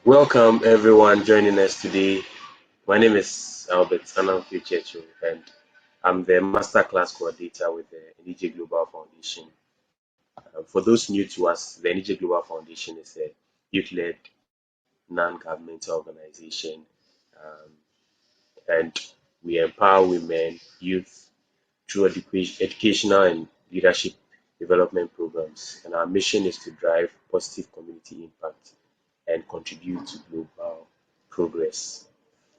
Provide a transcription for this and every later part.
Welcome everyone joining us today. My name is Albert Anamfiuchechu and I'm the Masterclass coordinator with the Anijie Global Foundation. For those new to us, the Anijie Global Foundation is a youth-led non-governmental organization, um, and we empower women, youth through educational and leadership development programs. And our mission is to drive positive community impact and contribute to global progress.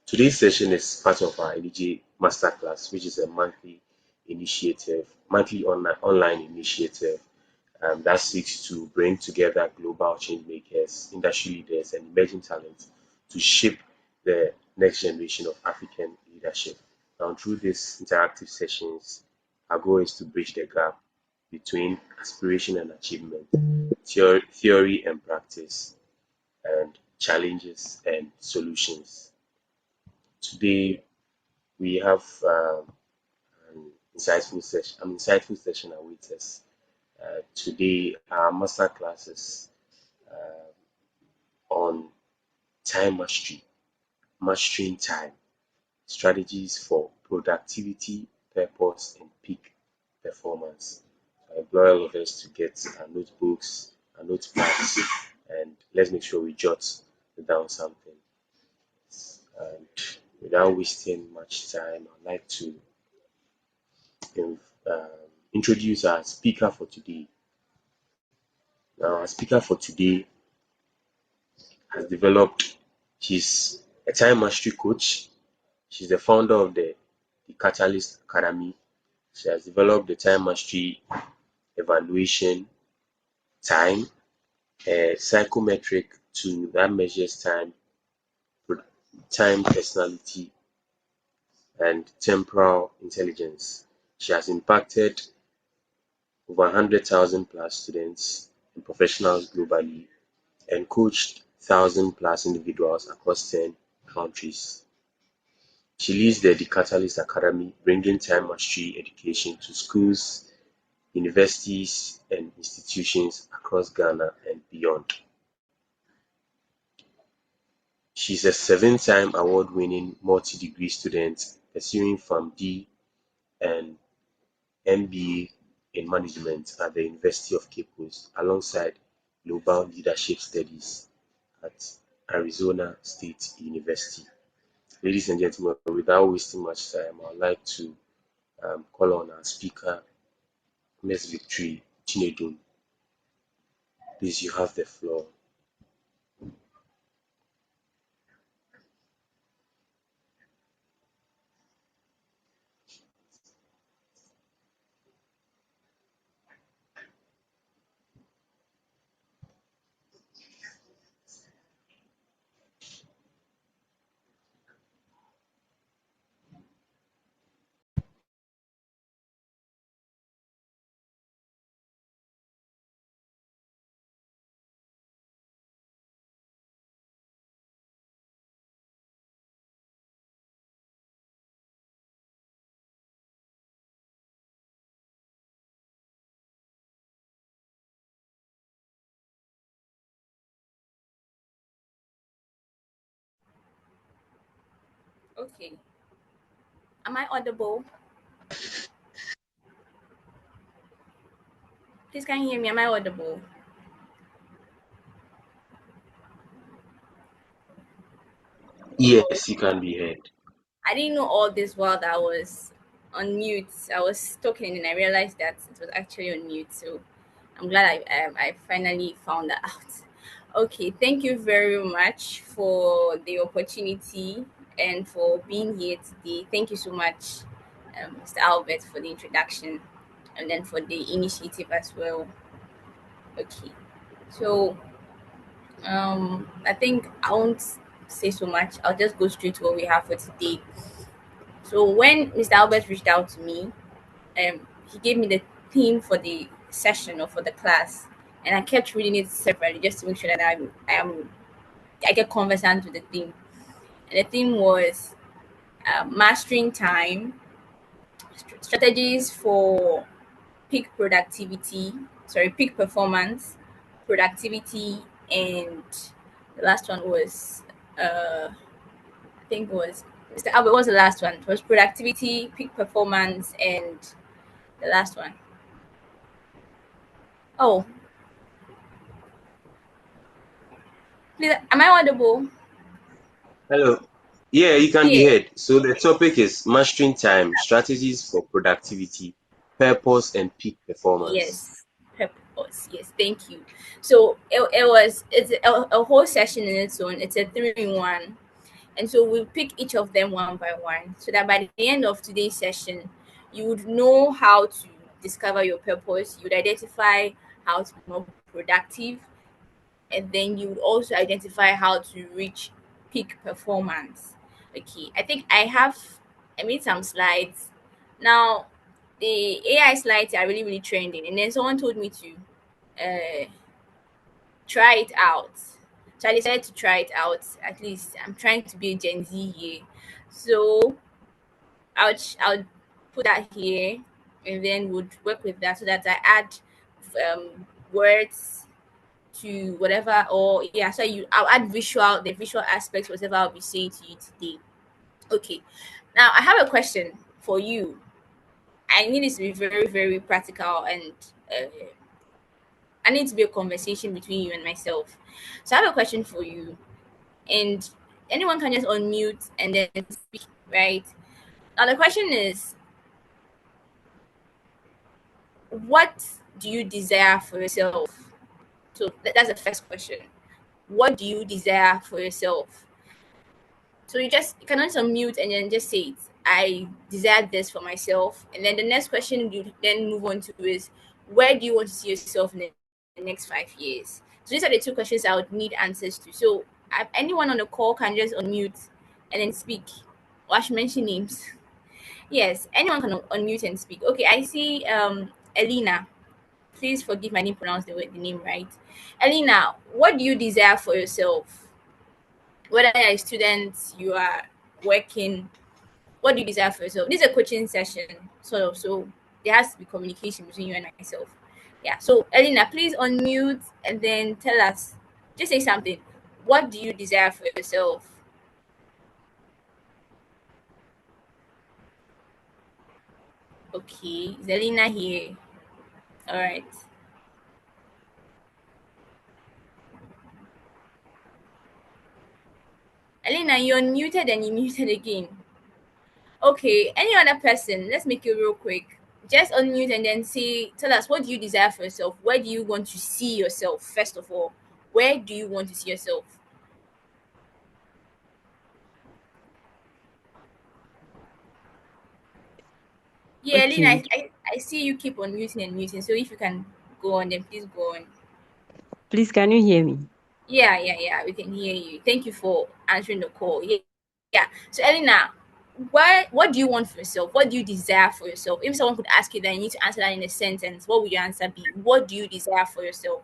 Today's session is part of our Anijie Masterclass, which is a monthly online initiative that seeks to bring together global change makers, industry leaders, and emerging talents to shape the next generation of African leadership. Now, through these interactive sessions, our goal is to bridge the gap between aspiration and achievement, theory and practice, and challenges and solutions. Today, we have an insightful session awaits us. Today, our master classes on time mastery, mastering time, strategies for productivity, purpose, and peak performance. I implore all of us to get our notebooks, our notepads, and let's make sure we jot down something. And without wasting much time, I'd like to um, introduce our speaker for today. Now, our speaker for today has developed, she's a time mastery coach. She's the founder of the DeCatalyst Academy. She has developed the time mastery evaluation time, a psychometric tool that measures time, personality, and temporal intelligence. She has impacted over 100,000 plus students and professionals globally and coached 1,000 plus individuals across 10 countries. She leads the DeCatalyst Academy, bringing time mastery education to schools, universities, and institutions across Ghana and beyond. She's a 7-time award-winning multi-degree student pursuing PharmD and MBA in management at the University of Cape Coast, alongside global leadership studies at Arizona State University. Ladies and gentlemen, without wasting much time, I'd like to call on our speaker, Ms. Victory Chinedum. Please, you have the floor. Okay. Am I audible? Please, can you hear me? Am I audible? Yes, you can be heard. I didn't know all this while that I was on mute. I was talking and I realized that it was actually on mute. So I'm glad I finally found that out. Okay, thank you very much for the opportunity and for being here today. Thank you so much, Mr. Albert, for the introduction and then for the initiative as well. Okay, so I think I won't say so much. I'll just go straight to what we have for today. So when Mr. Albert reached out to me, he gave me the theme for the session or for the class, and I kept reading it separately just to make sure that I get conversant with the theme. And the theme was mastering time, strategies for peak performance, productivity, and The last one was I think it was Mr. Albert. What was the last one? It was productivity, peak performance, and the last one. Oh, please, am I audible? Hello. Yeah, you can be Yeah. heard. So the topic is mastering time, strategies for productivity, purpose, and peak performance. Yes. Purpose. Yes. Thank you. So it's a whole session in its own. It's a 3-in-1. And so we'll pick each of them one by one so that by the end of today's session, you would know how to discover your purpose. You would identify how to be more productive, and then you would also identify how to reach peak performance. Okay, I made some slides. Now, the AI slides are really, really trending, and then someone told me to try it out. So I decided to try it out. At least I'm trying to be a Gen Z here. So I'll put that here, and then would work with that so that I add words to whatever, or yeah, so I'll add the visual aspects, whatever I'll be saying to you today. Okay. Now I have a question for you. I need this to be very, very practical, and uh, I need to be a conversation between you and myself. So I have a question for you, and anyone can just unmute and then speak, right? Now the question is, what do you desire for yourself? So that's the first question. What do you desire for yourself? So you cannot unmute and then just say it. I desire this for myself. And then the next question you then move on to is, where do you want to see yourself in the next 5 years? So these are the two questions I would need answers to. So anyone on the call can just unmute and then speak. Or I should mention names. Yes, anyone can unmute and speak. Okay, I see Elena. Please forgive my name pronounced the name right. Elena, what do you desire for yourself? Whether you're a student, you are working, what do you desire for yourself? This is a coaching session, sort of. So there has to be communication between you and myself. Yeah. So Elena, please unmute and then tell us. Just say something. What do you desire for yourself? Okay. Is Elena here? All right. Elena, you're unmuted and you muted again. Okay. Any other person? Let's make it real quick. Just unmute and then tell us, what do you desire for yourself? Where do you want to see yourself? First of all, where do you want to see yourself? Yeah, Lynn, Okay, I see you keep on muting and muting. So if you can go on, then please go on. please can you hear me? Yeah, we can hear you. Thank you for answering the call. Yeah. So Elena, what do you want for yourself? What do you desire for yourself? If someone could ask you that, you need to answer that in a sentence. What would your answer be? What do you desire for yourself?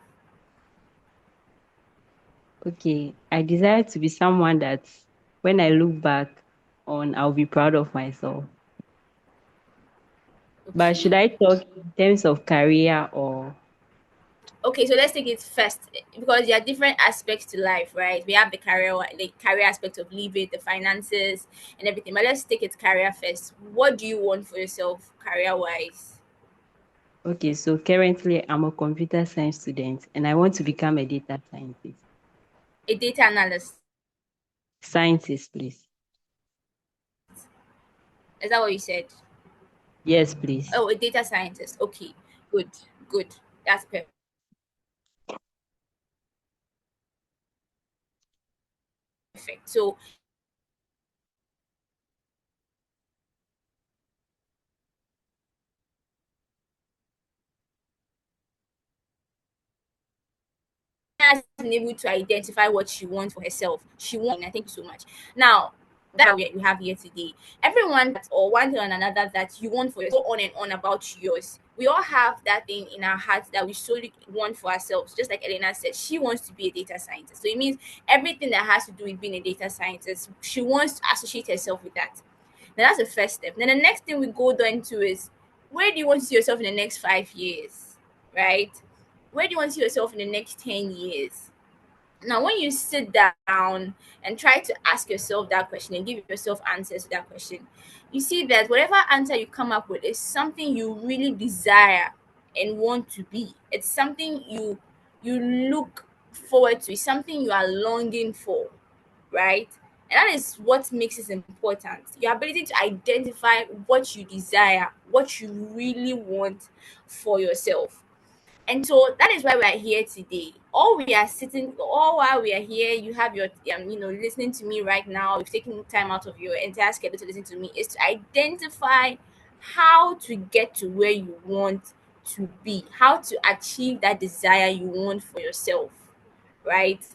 Okay, I desire to be someone that when I look back on, I'll be proud of myself. But should Okay. I talk in terms of career or Okay, so let's take it first because there are different aspects to life, right? We have the career aspect of living, the finances, and everything. But let's take it career first. What do you want for yourself, career wise? okay, so currently I'm a computer science student and I want to become a data scientist. A data analyst. Scientist, please. Is that what you said? Yes, please. Oh, a data scientist. Okay, good, good. That's perfect. So has been able to identify what she wants for herself. She wants. I thank you so much. Now that we have here today, everyone or one thing or another that you want for yourself, go on and on about yours. We all have that thing in our hearts that we solely want for ourselves. Just like Elena said, she wants to be a data scientist. So it means everything that has to do with being a data scientist, she wants to associate herself with that. Now that's the first step. Then the next thing we go down to is, where do you want to see yourself in the next 5 years? Right? Where do you want to see yourself in the next 10 years? Right? Where do you want to see yourself in the next 5 years? Right? Where do you want to see yourself in the next 5 years? Right? Where do you want to see yourself in the next 10 years? Right? Where do you want to see yourself in the next 5 years? Right? Where do you want to see yourself in the next 10 years? Now, when you sit down and try to ask yourself that question and give yourself answers to that question, you see that whatever answer you come up with is something you really desire and want to be. It's something you look forward to. It's something you are longing for, right? And that is what makes it important. Your ability to identify what you desire, what you really want for yourself. And so that is why we are here today. All we are sitting, all while we are here, you have your, listening to me right now. You've taken time out of your entire schedule to listen to me. Is to identify how to get to where you want to be, how to achieve that desire you want for yourself, right?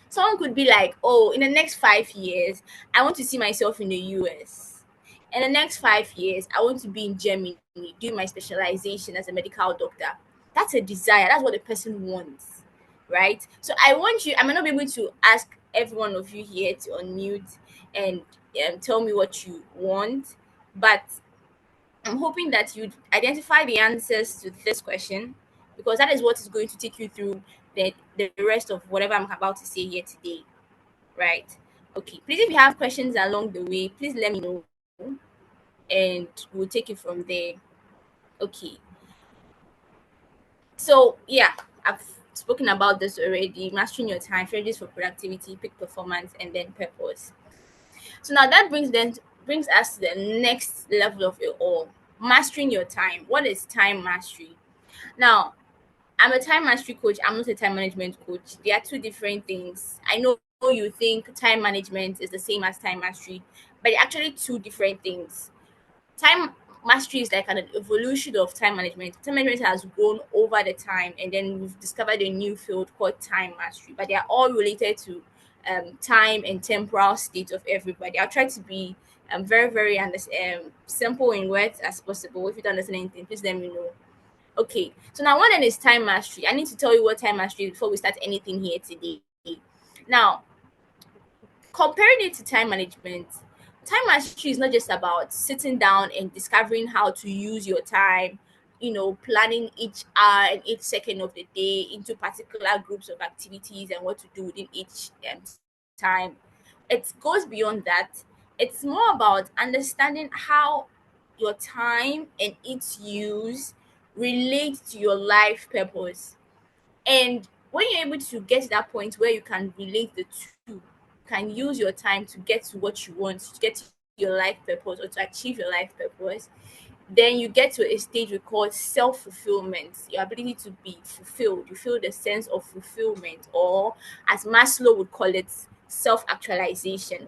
Someone could be like, oh, in the next 5 years, I want to see myself in the US. In the next 5 years, I want to be in Germany doing my specialization as a medical doctor. That's a desire. That's what the person wants, right? So I want you, I might not be able to ask every one of you here to unmute and tell me what you want, but I'm hoping that you'd identify the answers to this question, because that is what is going to take you through the rest of whatever I'm about to say here today, right? Okay, please, if you have questions along the way, please let me know and we'll take it from there. Okay, so yeah, I've spoken about this already: mastering your time, strategies for productivity, peak performance, and then purpose. So now that brings us to the next level of it all: mastering your time. What is time mastery? Now, I'm a time mastery coach. I'm not a time management coach. They are two different things. I know you think time management is the same as time mastery, but they're actually two different things. Time mastery is like an evolution of time management. Time management has grown over the time, and then we've discovered a new field called time mastery. But they are all related to time and temporal state of everybody. I'll try to be very, very simple in words as possible. If you don't understand anything, please let me know. Okay, so now one then is time mastery. I need to tell you what time mastery is before we start anything here today. Now, comparing it to time mastery is not just about sitting down and discovering how to use your time, planning each hour and each second of the day into particular groups of activities and what to do within each time. It goes beyond that. It's more about understanding how your time and its use relate to your life purpose. And when you're able to get to that point where you can relate the two, can use your time to get to what you want, to get to your life purpose or to achieve your life purpose, then you get to a stage we call self-fulfillment. Your ability to be fulfilled. You feel the sense of fulfillment, or as Maslow would call it, self-actualization.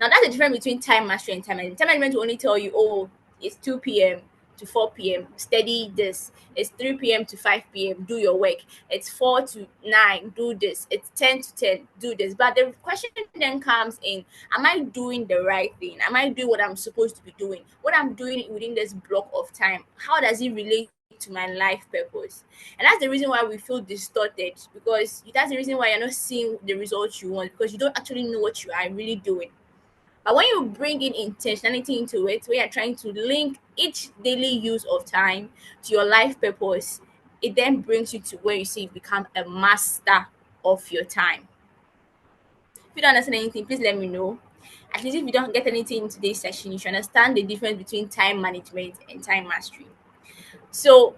Now that's the difference between time mastery and time management. Time management will only tell you, oh, it's 2 p.m. to 4 p.m. Study this. It's 3 p.m. to 5 p.m. Do your work. It's 4 to 9. Do this. It's 10 to 10. Do this. But the question then comes in: am I doing the right thing? Am I doing what I'm supposed to be doing? What I'm doing within this block of time, how does it relate to my life purpose? And that's the reason why we feel distorted, because that's the reason why you're not seeing the results you want, because you don't actually know what you are really doing. But when you bring in intentionality into it, where you're trying to link each daily use of time to your life purpose, it then brings you to where you say you become a master of your time. If you don't understand anything, please let me know. At least if you don't get anything in today's session, you should understand the difference between time management and time mastery. So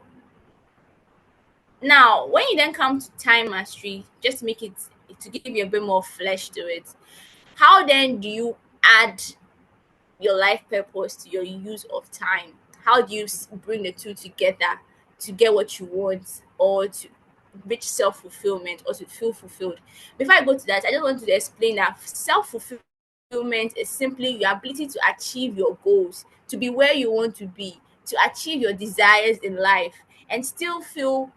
now, when you then come to time mastery, just to make it, to give you a bit more flesh to it, how then do you add your life purpose to your use of time? How do you bring the two together to get what you want, or to reach self-fulfillment, or to feel fulfilled? Before I go to that, I just want to explain that self-fulfillment is simply your ability to achieve your goals, to be where you want to be, to achieve your desires in life, and still feel,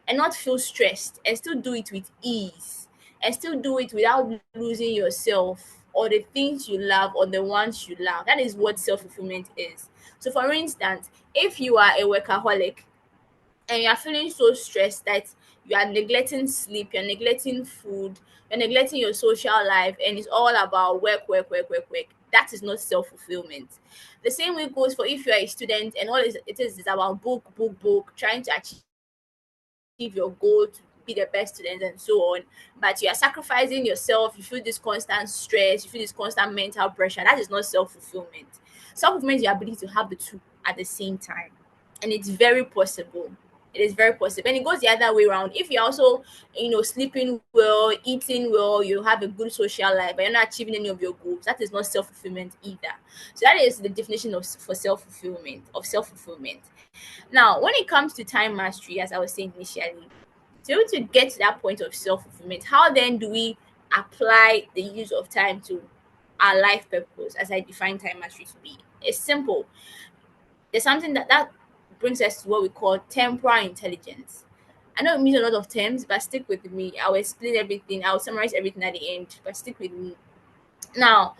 and not feel stressed, and still do it with ease, and still do it without losing yourself or the things you love or the ones you love. That is what self-fulfillment is. So for instance, if you are a workaholic and you are feeling so stressed that you are neglecting sleep, you're neglecting food, you're neglecting your social life, and it's all about work, work, work, work, work, that is not self-fulfillment. The same way goes for if you're a student and all it is about book, book, book, trying to achieve your goal, to be the best student and so on, but you are sacrificing yourself, you feel this constant stress, you feel this constant mental pressure. That is not self-fulfillment. Self-fulfillment is your ability to have the two at the same time, and it's very possible. It is very possible, and it goes the other way around. If you're also, sleeping well, eating well, you have a good social life, but you're not achieving any of your goals, that is not self-fulfillment either. So that is the definition of for self-fulfillment. Now, when it comes to time mastery, as I was saying initially, to be able to get to that point of self-fulfillment, how then do we apply the use of time to our life purpose, as I define time mastery to be? It's simple. There's something that brings us to what we call temporal intelligence. I know it means a lot of terms, but stick with me. I'll explain everything. I'll summarize everything at the end, but stick with me. Now,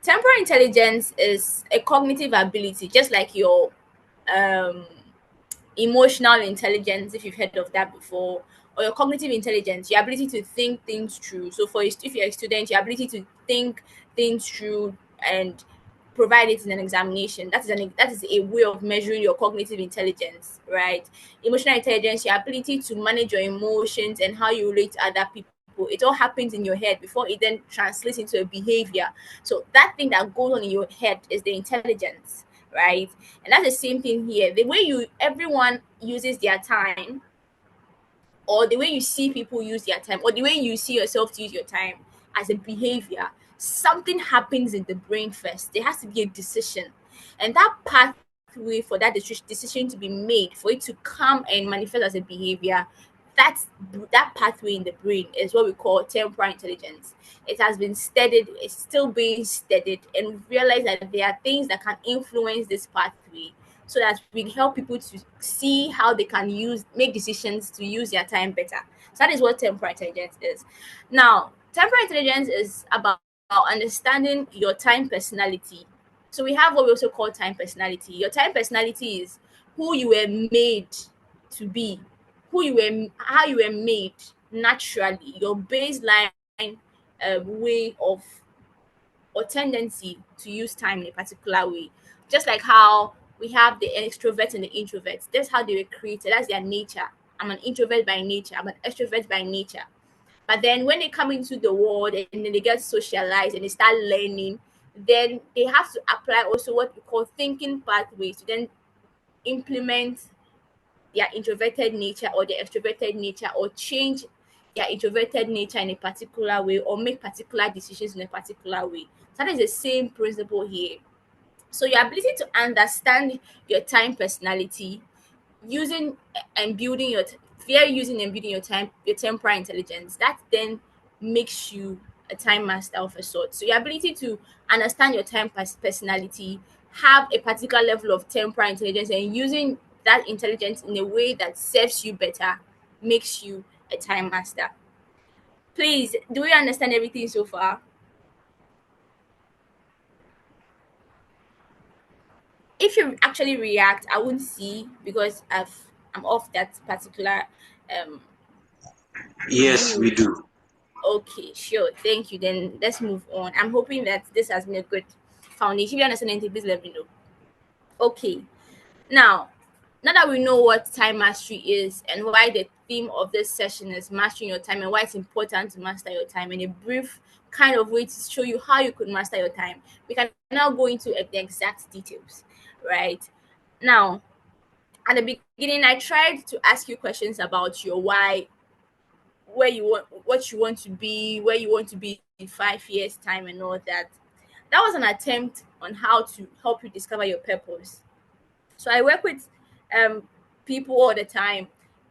temporal intelligence is a cognitive ability, just like your um, emotional intelligence, if you've heard of that before, or your cognitive intelligence, your ability to think things through. So, if you're a student, your ability to think things through and provide it in an examination. That is a way of measuring your cognitive intelligence, right? Emotional intelligence, your ability to manage your emotions and how you relate to other people. It all happens in your head before it then translates into a behavior. So that thing that goes on in your head is the intelligence, right? And that's the same thing here. The way everyone uses their time, or the way you see people use their time, or the way you see yourself to use your time as a behavior, something happens in the brain first. There has to be a decision. And that pathway for that decision to be made, for it to come and manifest as a behavior, that pathway in the brain is what we call temporal intelligence. It has been studied, it's still being studied, and we realize that there are things that can influence this pathway, so that we help people to see how they can make decisions to use their time better. So that is what temporal intelligence is. Now, temporal intelligence is about understanding your time personality. So we have what we also call time personality. Your time personality is who you were made to be, how you were made naturally, your baseline way of or tendency to use time in a particular way. Just like how we have the extroverts and the introverts. That's how they were created. That's their nature. I'm an introvert by nature. I'm an extrovert by nature. But then when they come into the world and then they get socialized and they start learning, then they have to apply also what we call thinking pathways to then implement their introverted nature or their extroverted nature, or change their introverted nature in a particular way, or make particular decisions in a particular way. So that is the same principle here. So your ability to understand your time personality, using and building your using and building your temporal intelligence, that then makes you a time master of a sort. So your ability to understand your personality, have a particular level of temporal intelligence, and using that intelligence in a way that serves you better, makes you a time master. Please, do you understand everything so far? If you actually react, I won't see, because I'm off that particular um Yes, we view. do. Okay, sure. Thank you. Then let's move on. I'm hoping that this has been a good foundation. If you understand anything, please let me know. Okay. Now that we know what time mastery is and why the theme of this session is mastering your time, and why it's important to master your time, in a brief kind of way to show you how you could master your time, we can now go into the exact details, right? Now, at the beginning, I tried to ask you questions about your why, where you want, what you want to be, where you want to be in 5 years time, and all that. That was an attempt on how to help you discover your purpose. So I work with um people all the time,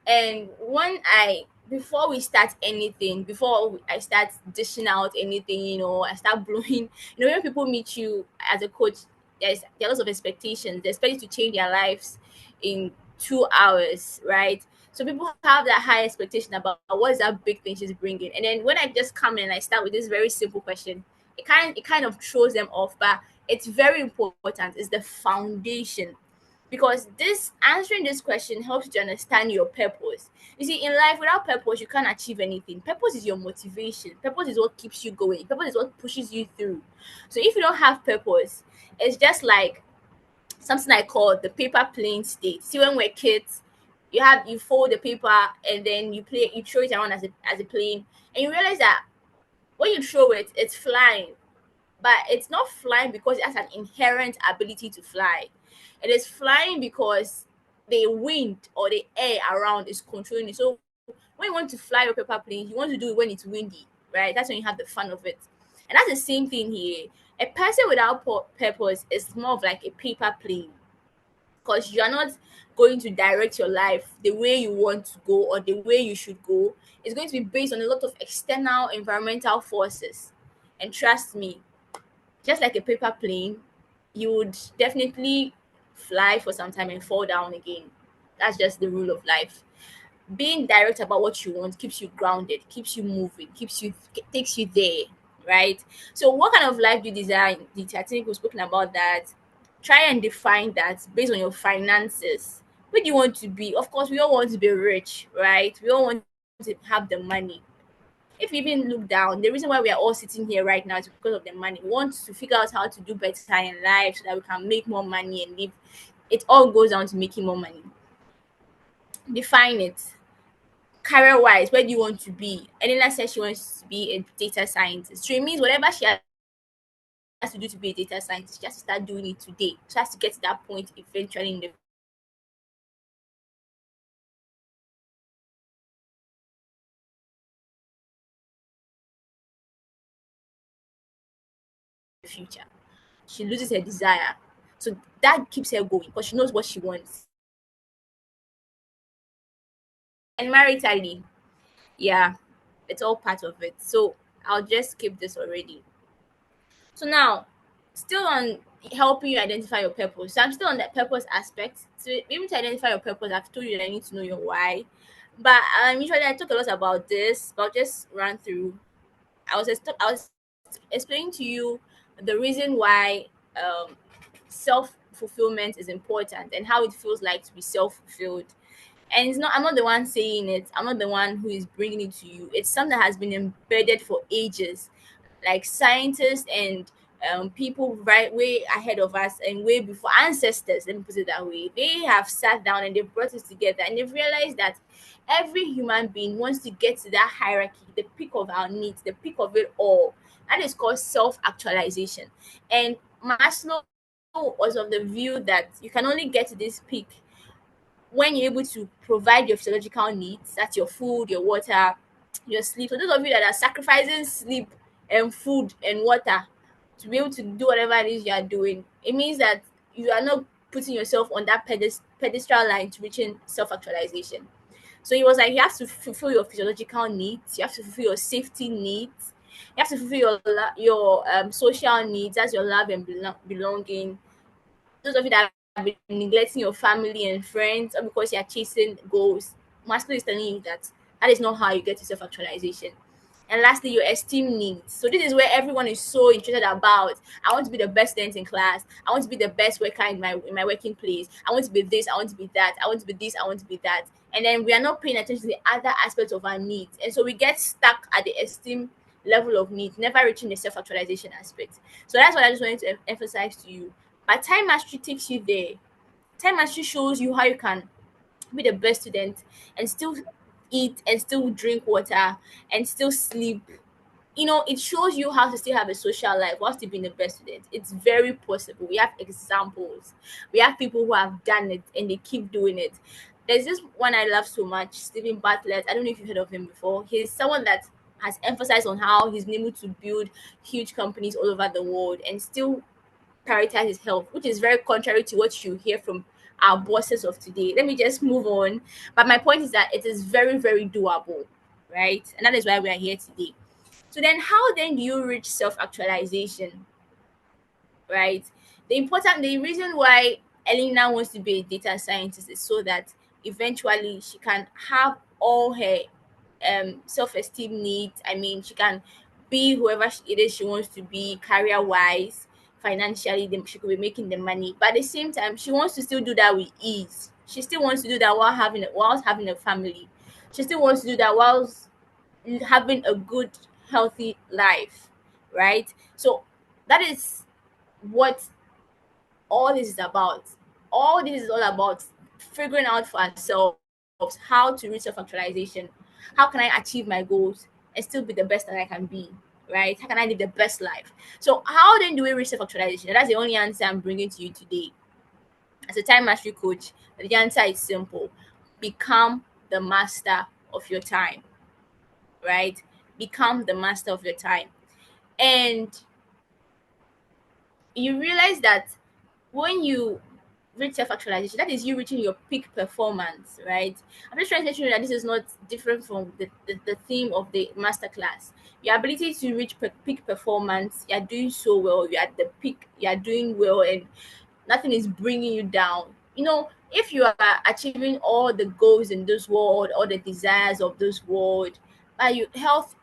and when I before we start anything, before I start dishing out anything, I start blowing. When people meet you as a coach, there are lots of expectations. They expect you to change their lives in 2 hours, right? So people have that high expectation about what is that big thing she's bringing, and then when I just come in and I start with this very simple question, it kind of throws them off. But it's very important. It's the foundation, because this answering this question helps you to understand your purpose. You see, in life, without purpose, you can't achieve anything. Purpose is your motivation. Purpose is what keeps you going. Purpose is what pushes you through. So if you don't have purpose, it's just like something I call the paper plane state. See, when we're kids, You fold the paper, and then you throw it around as a plane, and you realize that when you throw it, it's flying, but it's not flying because it has an inherent ability to fly. It is flying because the wind or the air around is controlling it. So when you want to fly your paper plane, you want to do it when it's windy, right? That's when you have the fun of it. And that's the same thing here. A person without purpose is more of like a paper plane, because you are not going to direct your life the way you want to go or the way you should go. It's going to be based on a lot of external environmental forces. And trust me, just like a paper plane, you would definitely fly for some time and fall down again. That's just the rule of life. Being direct about what you want keeps you grounded, keeps you moving, takes you there, right? So what kind of life do you desire? I think we've spoken about that. Try and define that based on your finances. Where do you want to be? Of course, we all want to be rich, right? We all want to have the money. If you even look down, the reason why we are all sitting here right now is because of the money. We want to figure out how to do better in life so that we can make more money and live. It all goes down to making more money. Define it. Career wise, where do you want to be? Elena says she wants to be a data scientist. So it means whatever she has to do to be a data scientist, she has to start doing it today. She has to get to that point eventually in the future. She loses her desire. So that keeps her going because she knows what she wants. And maritally, yeah, it's all part of it. So I'll just skip this already. So now, still on helping you identify your purpose. So I'm still on that purpose aspect. So be able to identify your purpose, I've told you that I need to know your why. But usually I talk a lot about this, but I'll just run through. I was explaining to you the reason why self fulfillment is important and how it feels like to be self fulfilled. And it's not, I'm not the one saying it, I'm not the one who is bringing it to you. It's something that has been embedded for ages. Like scientists and people right way ahead of us and way before ancestors, let me put it that way, they have sat down and they've brought it together and they've realized that every human being wants to get to that hierarchy, the peak of our needs, the peak of it all. That is called self-actualization. And Maslow was of the view that you can only get to this peak when you're able to provide your physiological needs, that's your food, your water, your sleep. So those of you that are sacrificing sleep and food and water to be able to do whatever it is you are doing, it means that you are not putting yourself on that pedestal line to reaching self-actualization. So it was like you have to fulfill your physiological needs, you have to fulfill your safety needs, you have to fulfill your social needs, that's your love and belonging. Those of you that have been neglecting your family and friends or because you are chasing goals, Maslow is telling you that that is not how you get to self actualization. And lastly, your esteem needs. So this is where everyone is so interested about. I want to be the best student in class. I want to be the best worker in my working place. I want to be this. I want to be that. I want to be this. I want to be that. And then we are not paying attention to the other aspects of our needs, and so we get stuck at the esteem level of needs, never reaching the self actualization aspect. So that's what I just wanted to emphasize to you. But time mastery takes you there. Time mastery shows you how you can be the best student and still eat and still drink water and still sleep. It shows you how to still have a social life while still being the best student. It's very possible. We have examples. We have people who have done it and they keep doing it. There's this one I love so much, Stephen Bartlett. I don't know if you've heard of him before. He's someone that has emphasized on how he's been able to build huge companies all over the world and still prioritize his health, which is very contrary to what you hear from our bosses of today. Let me just move on. But my point is that it is very, very doable, right? And that is why we are here today. So then how then do you reach self-actualization? Right? The reason why Elena wants to be a data scientist is so that eventually she can have all her self-esteem needs. I mean, she can be whoever it is she wants to be career wise, financially, then she could be making the money. But at the same time, she wants to still do that with ease. She still wants to do that whilst having a family. She still wants to do that whilst having a good, healthy life, right? So that is what all this is about. All this is all about figuring out for ourselves how to reach self-actualization. How can I achieve my goals and still be the best that I can be? Right? How can I live the best life? So how then do we reach self-actualization? That's the only answer I'm bringing to you today. As a time mastery coach, the answer is simple. Become the master of your time. Right? Become the master of your time. And you realize that when you reach self-actualization, that is you reaching your peak performance, right? I'm just trying to let you know that this is not different from the theme of the masterclass. Your ability to reach peak performance, you're doing so well, you're at the peak, you're doing well, and nothing is bringing you down. If you are achieving all the goals in this world, all the desires of this world, but you health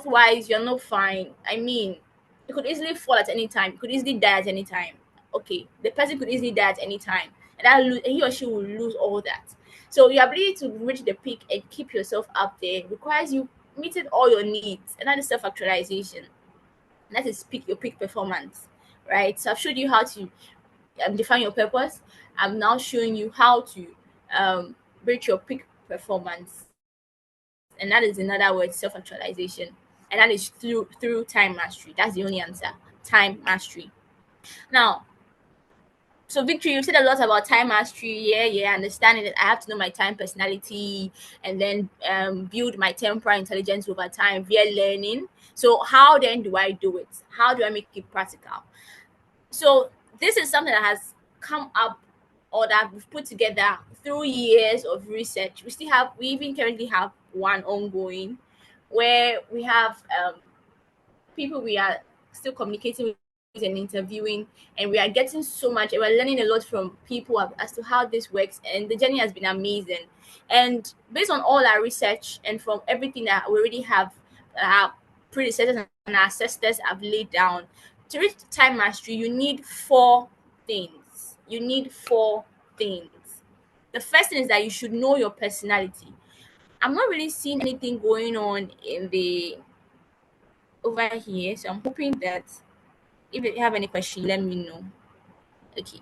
wise you're not fine. I mean, you could easily fall at any time, you could easily die at any time. Okay, the person could easily die at any time, and he or she will lose all that. So your ability to reach the peak and keep yourself up there requires you meeting all your needs, and that is self-actualization. That is your peak performance, right? So I've showed you how to define your purpose. I'm now showing you how to reach your peak performance, and that is, in other words, self-actualization, and that is through time mastery. That's the only answer. Time mastery. Now, so Victory, you said a lot about time mastery. Yeah, understanding that I have to know my time personality and then build my temporal intelligence over time via learning. So how then do I do it? How do I make it practical? So this is something that has come up, or that we've put together through years of research. We even currently have one ongoing, where we have people we are still communicating with and interviewing, and we are getting so much, and we're learning a lot from people as to how this works, and the journey has been amazing. And based on all our research and from everything that we already have, our predecessors and our ancestors have laid down, to reach time mastery, you need four things. The first thing is that you should know your personality. I'm not really seeing anything going on in the over here, so I'm hoping that if you have any question, let me know. Okay.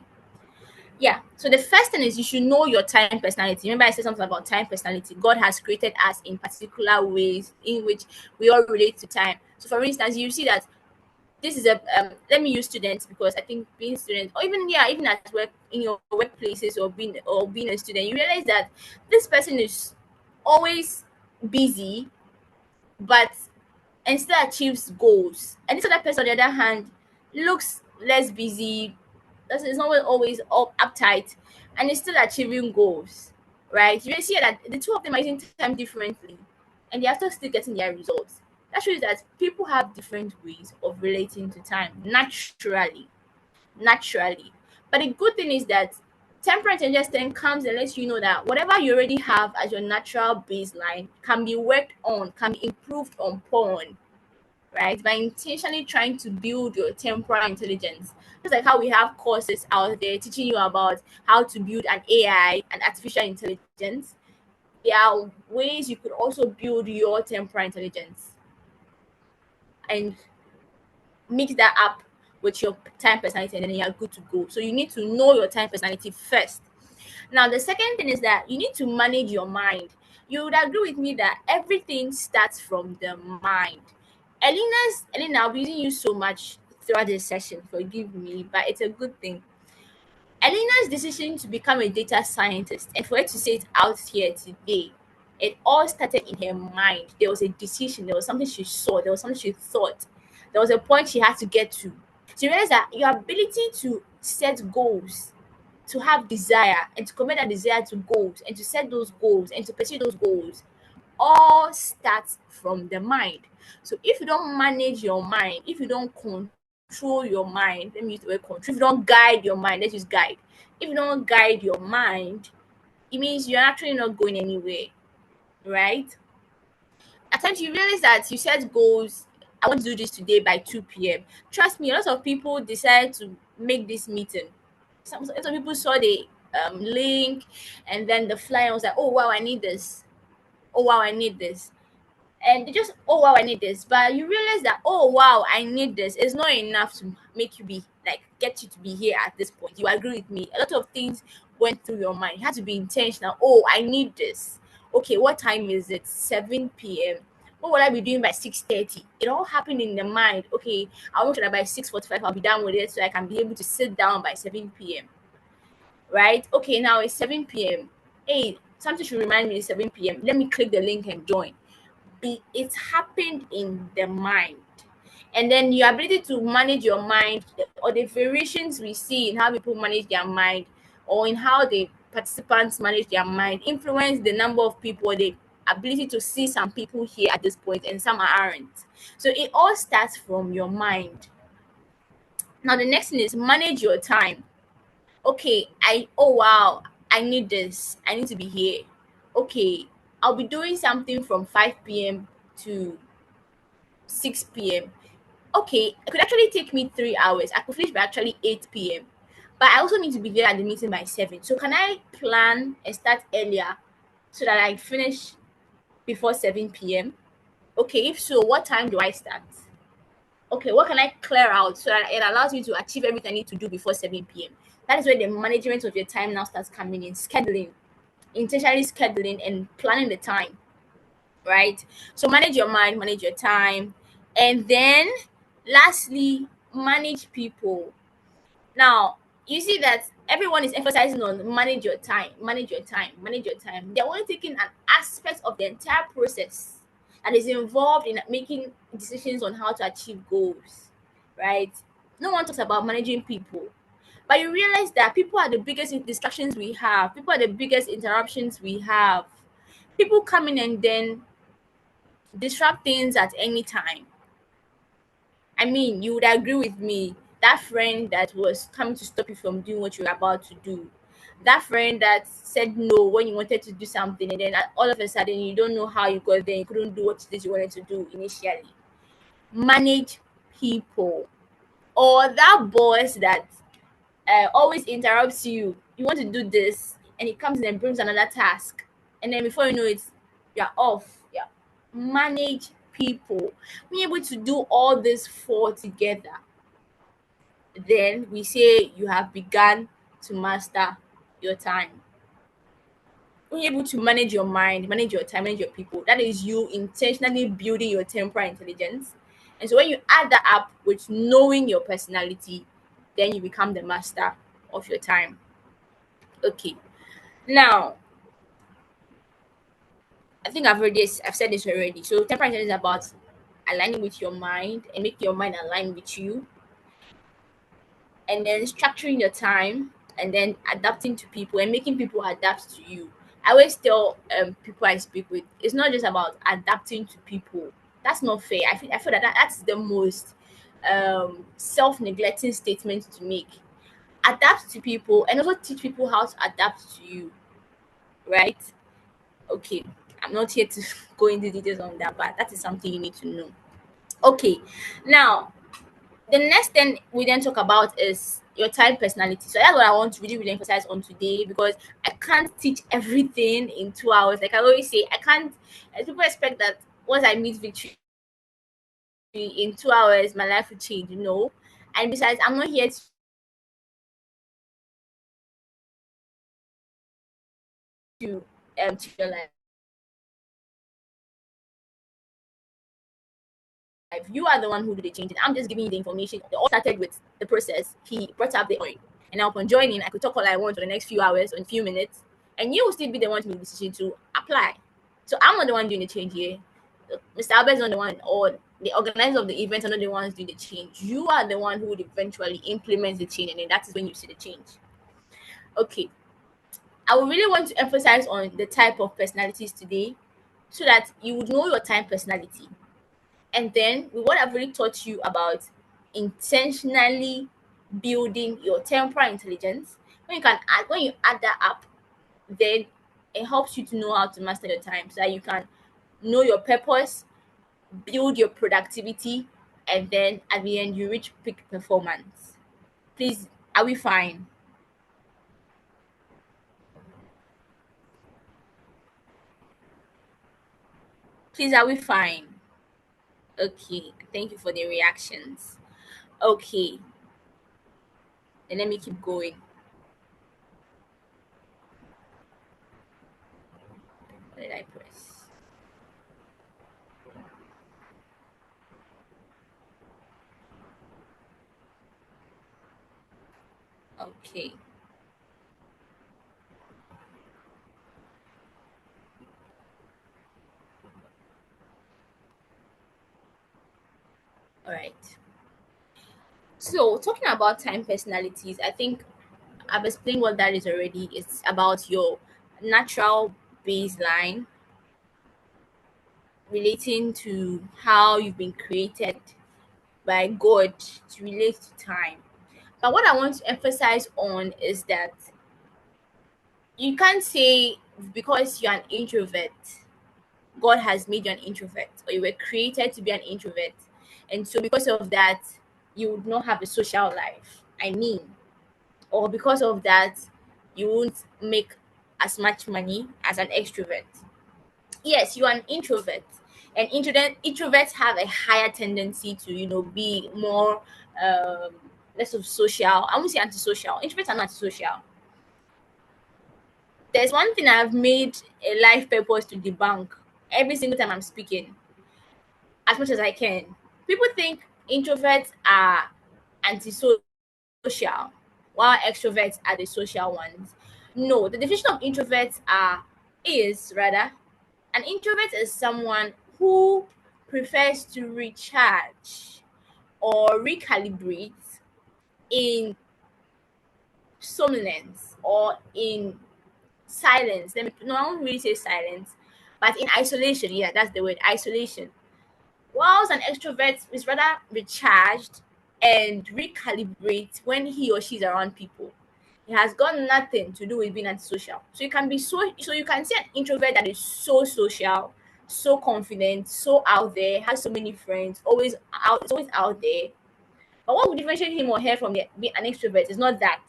Yeah. So the first thing is you should know your time personality. Remember, I said something about time personality. God has created us in particular ways in which we all relate to time. So, for instance, you see that this is a let me use students, because I think being students, or even at work, in your workplaces, or being a student, you realize that this person is always busy, but and still achieves goals. And this other person, on the other hand, looks less busy, is not always uptight, and is still achieving goals. Right? You see that the two of them are using time differently, and they are still getting their results. That shows that people have different ways of relating to time naturally. But the good thing is that temperance intelligence then comes and lets you know that whatever you already have as your natural baseline can be worked on, can be improved upon, right? By intentionally trying to build your temporal intelligence. Just like how we have courses out there teaching you about how to build an AI and artificial intelligence, there are ways you could also build your temporal intelligence and mix that up with your time personality, and then you're good to go. So you need to know your time personality first. Now, the second thing is that you need to manage your mind. You would agree with me that everything starts from the mind. Elena, I'll be using you so much throughout this session. Forgive me, but it's a good thing. Elena's decision to become a data scientist, and for her to say it out here today, it all started in her mind. There was a decision, there was something she saw, there was something she thought, there was a point she had to get to. So you realize that your ability to set goals, to have desire, and to commit that desire to goals, and to set those goals, and to pursue those goals, all starts from the mind. So if you don't manage your mind, if you don't control your mind, let me use the word control. If you don't guide your mind, let's use guide. If you don't guide your mind, it means you're actually not going anywhere, right? At times you realize that you set goals. I want to do this today by 2 p.m. Trust me, a lot of people decide to make this meeting. Some people saw the link, and then the flyer was like, oh wow, I need this. Oh wow, I need this. And they just, oh wow, I need this. But you realize that, oh wow, I need this is not enough to make you be like get you to be here at this point. You agree with me? A lot of things went through your mind. It had to be intentional. Oh, I need this. Okay, what time is it? 7 p.m. What will I be doing by 6:30? It all happened in the mind. Okay, I'll make sure that by 6:45 I'll be done with it so I can be able to sit down by 7 p.m. Right? Okay, now it's 7 p.m. Hey, something should remind me it's 7 p.m. Let me click the link and join. It's happened in the mind. And then your ability to manage your mind, or the variations we see in how people manage their mind, or in how the participants manage their mind, influence the number of people, or the ability to see some people here at this point and some aren't. So it all starts from your mind. Now the next thing is manage your time. Okay, oh wow, I need this, I need to be here. Okay, I'll be doing something from 5 p.m. to 6 p.m. Okay, it could actually take me 3 hours. I could finish by actually 8 p.m. But I also need to be there at the meeting by 7. So can I plan and start earlier so that I finish before 7 p.m.? Okay, if so, what time do I start? Okay, what can I clear out so that it allows me to achieve everything I need to do before 7 p.m.? That is where the management of your time now starts coming in, scheduling, intentionally scheduling and planning the time, right? So manage your mind, manage your time, and then lastly, manage people. Now, you see that everyone is emphasizing on manage your time, manage your time, manage your time. They're only taking an aspect of the entire process that is involved in making decisions on how to achieve goals, right? No one talks about managing people. But you realize that people are the biggest distractions we have, people are the biggest interruptions we have. People come in and then disrupt things at any time. I mean, you would agree with me. That friend that was coming to stop you from doing what you were about to do. That friend that said no when you wanted to do something, and then all of a sudden you don't know how you got there. You couldn't do what it is you wanted to do initially. Manage people. Or that boss that always interrupts you. You want to do this, and it comes in and brings another task, and then before you know it, you're off. Yeah, manage people. Being able to do all this four together, then we say you have begun to master your time. Being able to manage your mind, manage your time, manage your people. That is you intentionally building your temporal intelligence. And so when you add that up with knowing your personality, then you become the master of your time. Okay. Now, I think I've said this already. So temporal intelligence is about aligning with your mind and making your mind align with you, and then structuring your time, and then adapting to people and making people adapt to you. I always tell people I speak with, it's not just about adapting to people. That's not fair. I feel that's the most self-neglecting statement to make. Adapt to people and also teach people how to adapt to you, right? Okay, I'm not here to go into details on that, but that is something you need to know. Okay, now the next thing we then talk about is your type personality. So that's what I want to really, really emphasize on today, because I can't teach everything in 2 hours. Like I always say, I can't. People expect that once I meet Victory in 2 hours, my life will change. No, and besides, I'm not here to change your life. You are the one who did the changing. I'm just giving you the information. It all started with the process. He brought up the point. And now upon joining, I could talk all I want for the next few hours or a few minutes. And you will still be the one to make the decision to apply. So I'm not the one doing the change here. Mr. Albert's not the one, or the organizers of the event are not the ones doing the change. You are the one who would eventually implement the change, and then that is when you see the change. Okay. I would really want to emphasize on the type of personalities today so that you would know your type personality. And then with what I've really taught you about intentionally building your temporal intelligence, when you add that up, then it helps you to know how to master your time so that you can know your purpose, build your productivity, and then at the end you reach peak performance. Please, are we fine? Please, are we fine? Okay, thank you for the reactions. Okay, then let me keep going. What did I press? Okay. All right. So, talking about time personalities, I think I've explained what that is already. It's about your natural baseline relating to how you've been created by God to relate to time. But what I want to emphasize on is that you can't say because you're an introvert, God has made you an introvert, or you were created to be an introvert. And so, because of that, you would not have a social life. I mean, or because of that, you won't make as much money as an extrovert. Yes, you are an introvert, and introverts have a higher tendency to be more less of social. I won't say antisocial. Introverts are not antisocial. There's one thing I've made a life purpose to debunk every single time I'm speaking, as much as I can. People think introverts are antisocial, while extroverts are the social ones. No, the definition of introverts is rather an introvert is someone who prefers to recharge or recalibrate in somnolence or in silence. Let me no, I won't really say silence, but in isolation. Yeah, that's the word, isolation. Whilst an extrovert is rather recharged and recalibrate when he or she is around people. It has got nothing to do with being antisocial. So you can see an introvert that is so social, so confident, so out there, has so many friends, always out there. But what would differentiate him or her from being an extrovert is not that.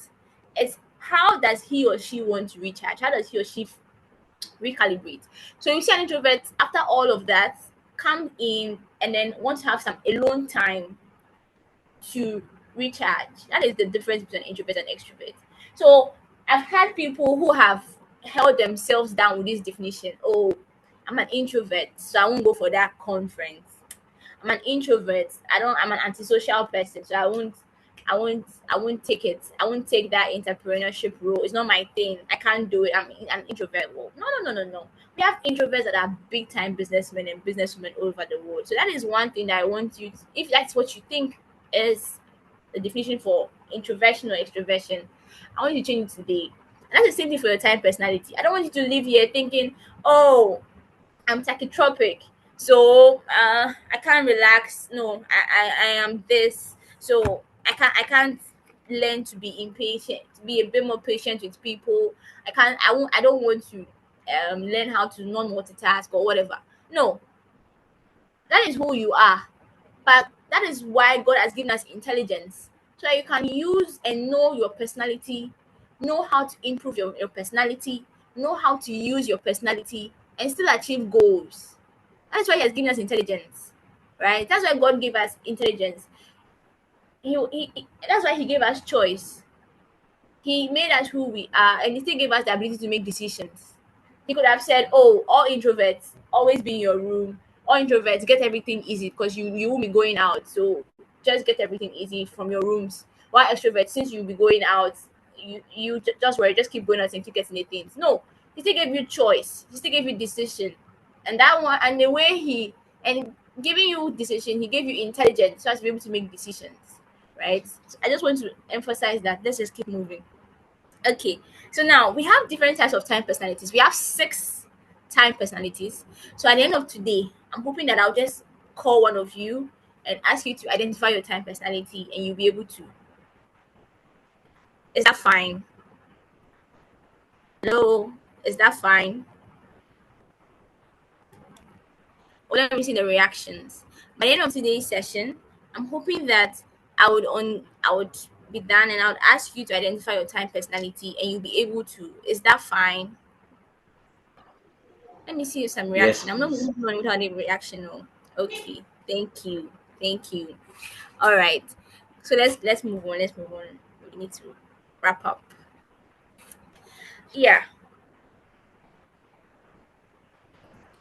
It's how does he or she want to recharge? How does he or she recalibrate? So you see an introvert after all of that come in and then want to have some alone time to recharge. That is the difference between an introvert and extrovert. So I've had people who have held themselves down with this definition. Oh, I'm an introvert, so I won't go for that conference. I'm an introvert. I'm an antisocial person, so I won't take it. I won't take that entrepreneurship role. It's not my thing. I can't do it. I'm an introvert. Well, no. We have introverts that are big time businessmen and businesswomen all over the world. So that is one thing that I want you to, if that's what you think is the definition for introversion or extroversion, I want you to change it today. And that's the same thing for your time personality. I don't want you to live here thinking, oh, I'm tachytropic, so I can't relax. No, I am this, so I can't learn to be impatient, to be a bit more patient with people. I don't want to learn how to non multitask or whatever. No, that is who you are. But that is why God has given us intelligence so that you can use and know your personality, know how to improve your personality, know how to use your personality and still achieve goals. That's why He has given us intelligence, right? That's why God gave us intelligence. That's why He gave us choice. He made us who we are, and He still gave us the ability to make decisions. He could have said, "Oh, all introverts always be in your room. All introverts get everything easy because you won't be going out. So just get everything easy from your rooms. While extroverts, since you'll be going out, just worry, just keep going out and keep getting the things." No, He still gave you choice. He still gave you decision, and that one and the way and giving you decision, He gave you intelligence so as to be able to make decisions, right? So I just want to emphasize that. Let's just keep moving. Okay, so now we have different types of time personalities. We have 6 time personalities. So at the end of today, I'm hoping that I'll just call one of you and ask you to identify your time personality, and you'll be able to. Is that fine? Hello, is that fine? Well, let me see the reactions. By the end of today's session, I'm hoping that I would be done, and I would ask you to identify your time personality, and you'll be able to. Is that fine? Let me see some Yes, reaction. I'm not please. moving on without any reaction. No. Okay. Thank you. Thank you. All right. So let's move on. Let's move on. We need to wrap up. Yeah.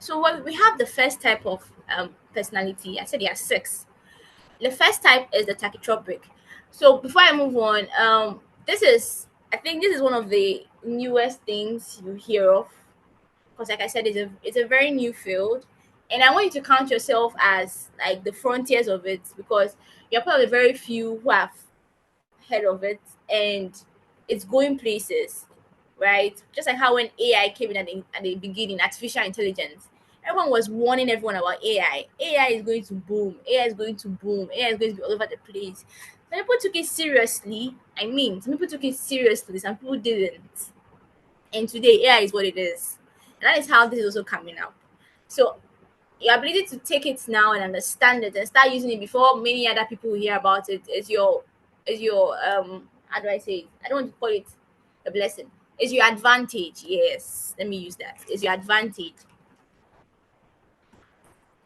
So what we have the first type of personality. I said there are six. The first type is the tachytropic. So before I move on, this is I think this is one of the newest things you hear of, because like I said, it's a very new field, and I want you to count yourself as like the frontiers of it, because you're probably very few who have heard of it, and it's going places, right? Just like how when AI came in at the beginning, artificial intelligence, everyone was warning everyone about AI. AI is going to boom. AI is going to boom. AI is going to be all over the place. Some people took it seriously. I mean, some people took it seriously. Some people didn't. And today, AI is what it is, and that is how this is also coming up. So your ability to take it now and understand it and start using it before many other people will hear about it is your how do I say it? I don't want to call it a blessing. Is your advantage. Yes, let me use that. Is your advantage.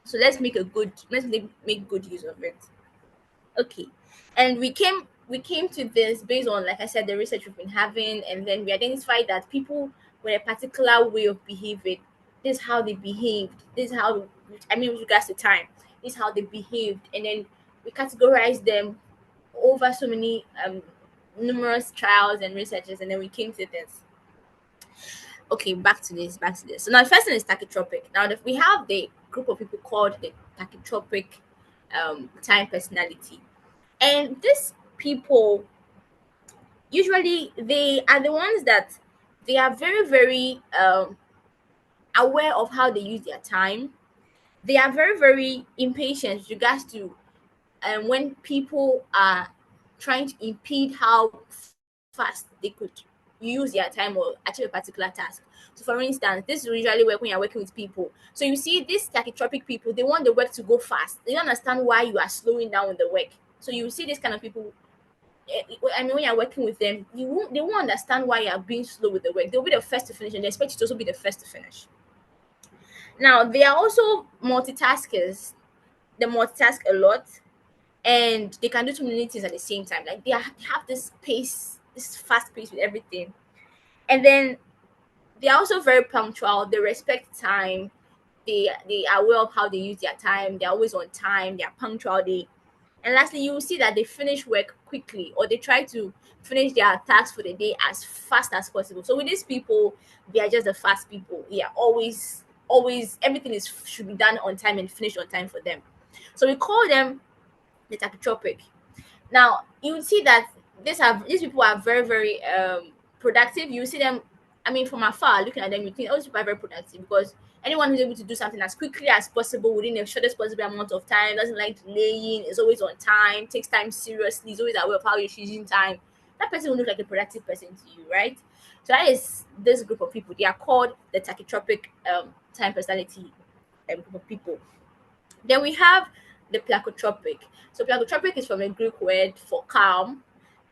So let's make good use of it. Okay. And we came to this based on, like I said, the research we've been having, and then we identified that people with a particular way of behaving, this is how they behaved, this is how, I mean, with regards to time, this is how they behaved, and then we categorized them over so many numerous trials and researches, and then we came to this. Okay, back to this. So now the first thing is tachytropic. Now we have the group of people called the tachytropic time personality. And these people, usually they are the ones that they are very, very aware of how they use their time. They are very, very impatient with regards to when people are trying to impede how fast they could use their time or achieve a particular task. So, for instance, this is usually work when you're working with people. So, you see, these tachytropic people, they want the work to go fast. They don't understand why you are slowing down the work. So, you see this kind of people. I mean, when you're working with them, they won't understand why you're being slow with the work. They'll be the first to finish, and they expect you to also be the first to finish. Now, they are also multitaskers. They multitask a lot, and they can do too many things at the same time. Like they have this pace, this fast pace with everything. And then they are also very punctual. They respect time. They are aware of how they use their time. They're always on time. They are punctual. And lastly, you will see that they finish work quickly, or they try to finish their tasks for the day as fast as possible. So with these people, they are just the fast people. Yeah, always everything is should be done on time and finished on time for them. So we call them the tachytropic. Now you would see that these people are very, very productive. You see them, I mean, from afar, looking at them, you think, oh, these people are very productive, because anyone who's able to do something as quickly as possible within the shortest possible amount of time, doesn't like delaying, is always on time, takes time seriously, is always aware of how you're using time. That person will look like a productive person to you, right? So that is this group of people. They are called the tachytropic time personality group of people. Then we have the placotropic. So placotropic is from a Greek word for calm,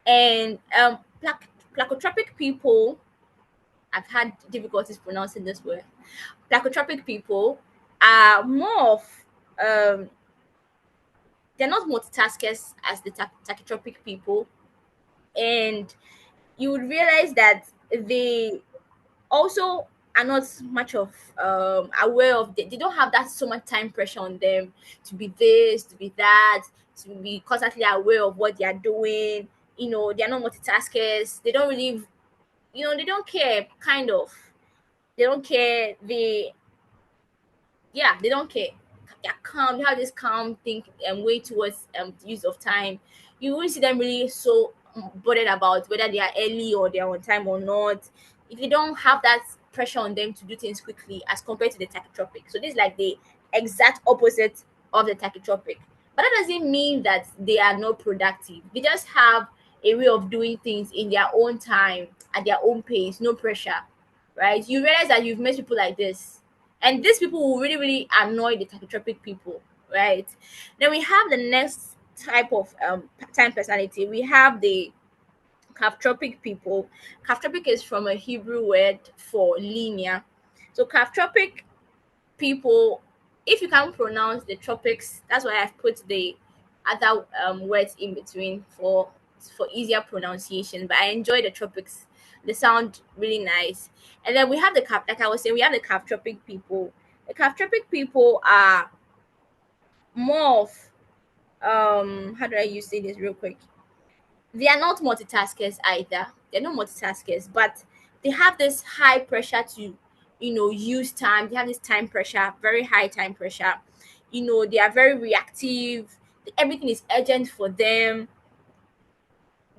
and placotropic people, I've had difficulties pronouncing this word. Placotropic people are more of um, they're not multitaskers as the tachytropic people, and you would realize that they also are not much of aware of they don't have that so much time pressure on them to be this, to be that, to be constantly aware of what they are doing. They're not multitaskers. They don't really, they don't care, kind of. They don't care. They don't care. They're calm. They have this calm think and way towards the use of time. You won't see them really so bothered about whether they are early or they are on time or not. If you don't have that pressure on them to do things quickly as compared to the tachytropic. So this is like the exact opposite of the tachytropic. But that doesn't mean that they are not productive. They just have a way of doing things in their own time, at their own pace, no pressure, right? You realize that you've met people like this, and these people will really, really annoy the tachytropic people, right? Then we have the next type of time personality. We have the calftropic people. Calftropic is from a Hebrew word for linear. So calftropic people, if you can't pronounce the tropics, that's why I've put the other words in between for easier pronunciation. But I enjoy the tropics. They sound really nice. And then we have like I was saying, we have the calftropic people. The caltropic people are more of how do I use say this real quick? They are not multitaskers either. They're not multitaskers, but they have this high pressure to, use time. They have this time pressure, very high time pressure. They are very reactive. Everything is urgent for them.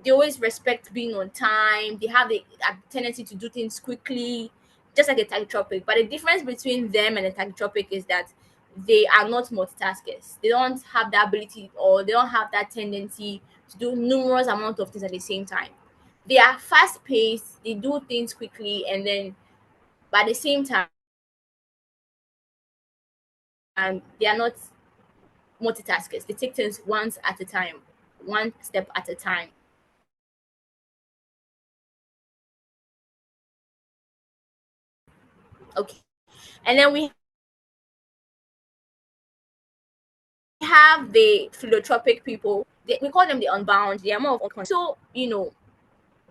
They always respect being on time. They have a tendency to do things quickly, just like a tachytropic. But the difference between them and a tachytropic is that they are not multitaskers. They don't have that ability, or they don't have that tendency to do numerous amount of things at the same time. They are fast paced. They do things quickly, and then but at the same time, they are not multitaskers. They take things once at a time, one step at a time. Okay, and then we have the philanthropic people. We call them the unbound. They are more of so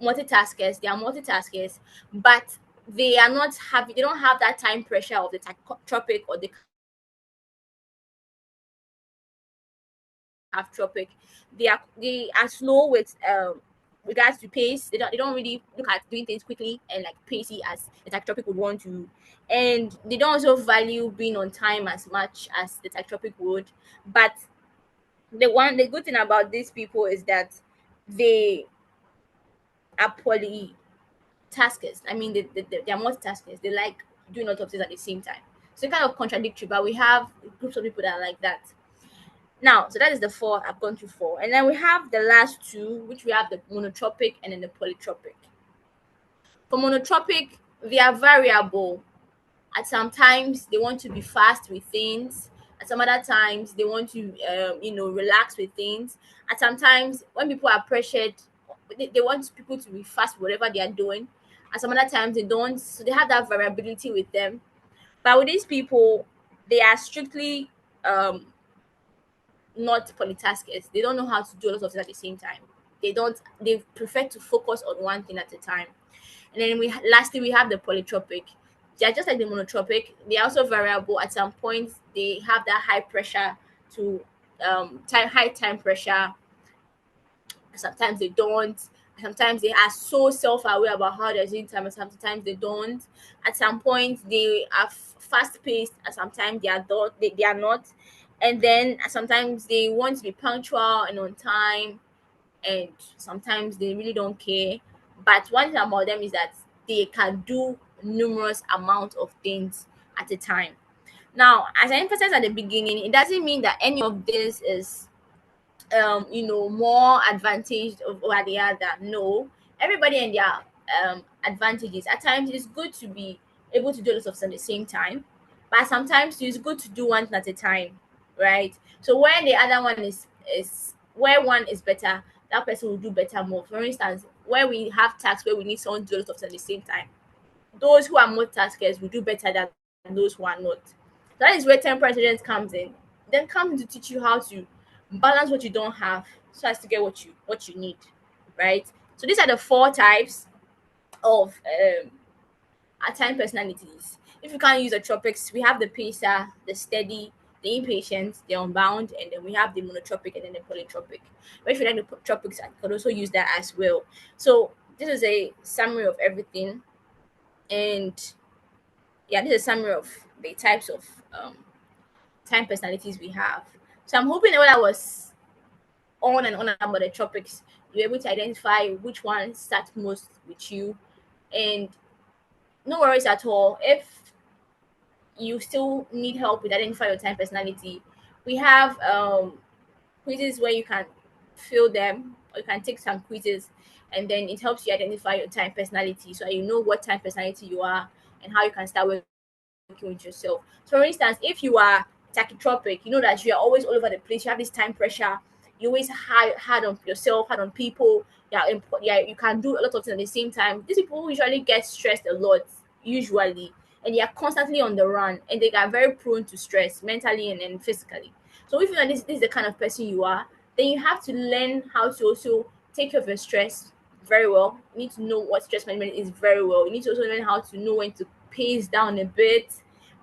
multitaskers. They are multitaskers, but they are not having. They don't have that time pressure of the tropic or the half tropic. They are slow with regards to pace. They don't really look at doing things quickly and like pacey as the tropic would want to, and they don't also value being on time as much as the tropic would. But the good thing about these people is that they are polytaskers. I mean, they're multitaskers. They like doing lots of things at the same time. So kind of contradictory, but we have groups of people that are like that. Now, so that is the four. I've gone through four. And then we have the last two, which we have the monotropic and then the polytropic. For monotropic, they are variable. At some times, they want to be fast with things. At some other times, they want to, relax with things. At sometimes, when people are pressured, they want people to be fast with whatever they are doing. At some other times, they don't. So they have that variability with them. But with these people, they are strictly not polytaskers. They don't know how to do a lot of things at the same time. They prefer to focus on one thing at a time. And then lastly we have the polytropic. They are just like the monotropic. They are also variable. At some point they have that high pressure to high time pressure. Sometimes they don't. Sometimes they are so self-aware about how they're doing time, and sometimes they don't. At some point they are fast-paced, and sometimes they are not. And then sometimes they want to be punctual and on time, and sometimes they really don't care. But one thing about them is that they can do numerous amount of things at a time. Now, as I emphasized at the beginning, it doesn't mean that any of this is more advantaged over the other. No, everybody and their advantages. At times it's good to be able to do lots of things at the same time, but sometimes it's good to do one thing at a time, right? So where the other one is where one is better, that person will do better more. For instance, where we have tasks where we need someone to do lots of things at the same time, those who are multitaskers will do better than those who are not. That is where temperate intelligence comes in. Then comes to teach you how to balance what you don't have so as to get what you need, right? So these are the four types of time personalities. If you can't use the tropics, we have the pacer, the steady, the impatient, the unbound, and then we have the monotropic and then the polytropic. But if you like the tropics, I could also use that as well. So this is a summary of everything, and yeah, this is a summary of the types of time personalities we have. So I'm hoping that what I was on and on about the tropics, you're able to identify which one starts most with you. And no worries at all. If you still need help with identify your time personality, we have quizzes where you can fill them, or you can take some quizzes, and then it helps you identify your time personality so you know what time personality you are and how you can start working with yourself. So, for instance, if you are tachytropic, you know that you are always all over the place. You have this time pressure. You always hard on yourself, hard on people. Yeah, you can do a lot of things at the same time. These people usually get stressed a lot, usually, and they are constantly on the run, and they are very prone to stress mentally and physically. So, if you know this is the kind of person you are, then you have to learn how to also take care of your stress very well. You need to know what stress management is very well. You need to also learn how to know when to pace down a bit,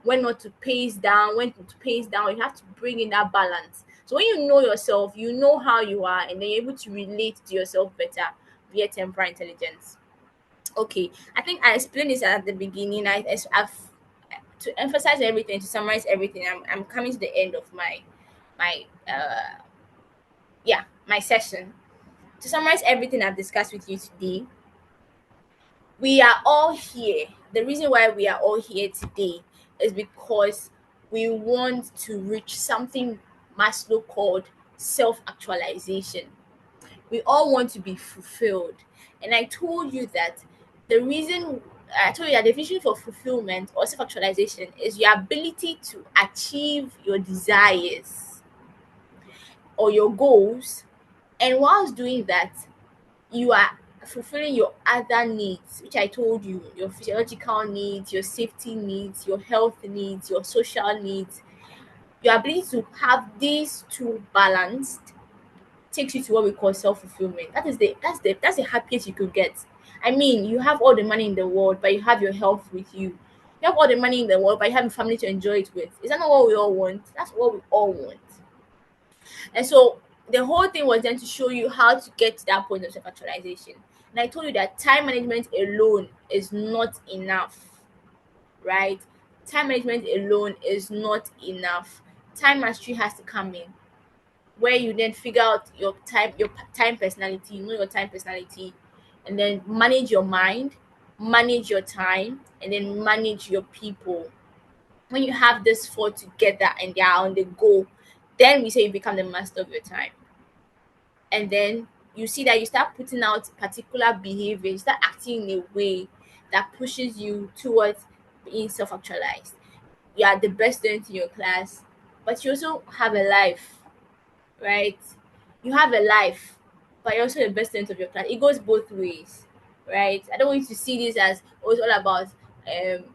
when not to pace down, when to pace down. You have to bring in that balance. So when you know yourself, you know how you are, and then you're able to relate to yourself better via temporal intelligence. Okay, I think I explained this at the beginning. I've to emphasize everything, to summarize everything. I'm coming to the end of my my session. To summarize everything I've discussed with you today, we are all here. The reason why we are all here today is because we want to reach something Maslow called self-actualization. We all want to be fulfilled. And I told you that the reason I told you that the definition for fulfillment or self-actualization is your ability to achieve your desires or your goals. And whilst doing that, you are fulfilling your other needs, which I told you, your physiological needs, your safety needs, your health needs, your social needs. Your ability to have these two balanced takes you to what we call self-fulfillment. That's the happiest you could get. I mean, you have all the money in the world, but you have your health with you. You have all the money in the world, but you have a family to enjoy it with. Is that not what we all want? That's what we all want. And so the whole thing was then to show you how to get to that point of self-actualization. And I told you that time management alone is not enough, right? Time management alone is not enough. Time mastery has to come in, where you then figure out your time personality, you know your time personality, and then manage your mind, manage your time, and then manage your people. When you have this four together and they are on the go, then we say you become the master of your time. And then you see that you start putting out particular behavior, you start acting in a way that pushes you towards being self-actualized. You are the best student in your class, but you also have a life, right? You have a life, but you're also the best student of your class. It goes both ways, right? I don't want you to see this as it's all about um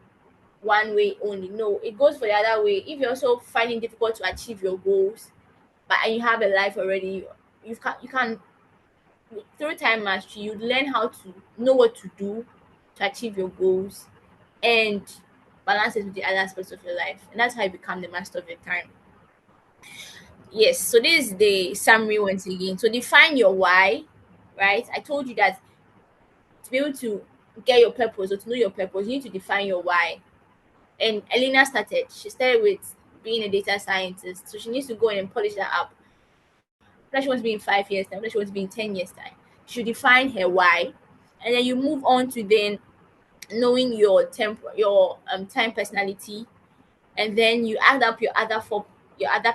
one way only. No, it goes for the other way. If you're also finding difficult to achieve your goals, but and you have a life already, you can through time mastery you learn how to know what to do to achieve your goals and balance it with the other aspects of your life, and that's how you become the master of your time. Yes, so this is the summary once again. So define your why, right? I told you that to be able to get your purpose or to know your purpose, you need to define your why. And Elena she started with being a data scientist, so she needs to go and polish that up. What she wants to be in 5 years time, what she wants to be in 10 years time. She should define her why, and then you move on to then knowing your time personality, and then you add up your other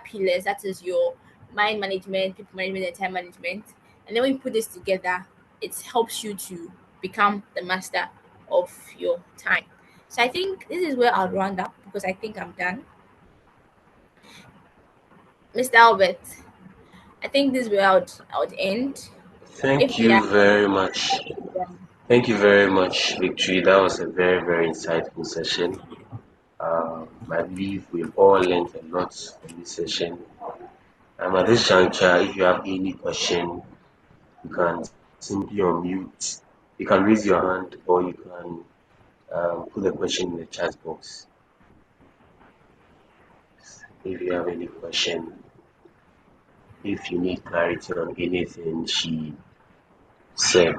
pillars, that is your mind management, people management, and time management. And then when you put this together, it helps you to become the master of your time. So I think this is where I'll round up because I think I'm done. Mr. Albert, I think this is where I would end. If Thank we are you very much. Thank you very much, Victory. That was a very, very insightful session. I believe we've all learned a lot from this session. At this juncture, if you have any question, you can simply unmute. You can raise your hand or you can put the question in the chat box. If you have any question, if you need clarity on anything she said,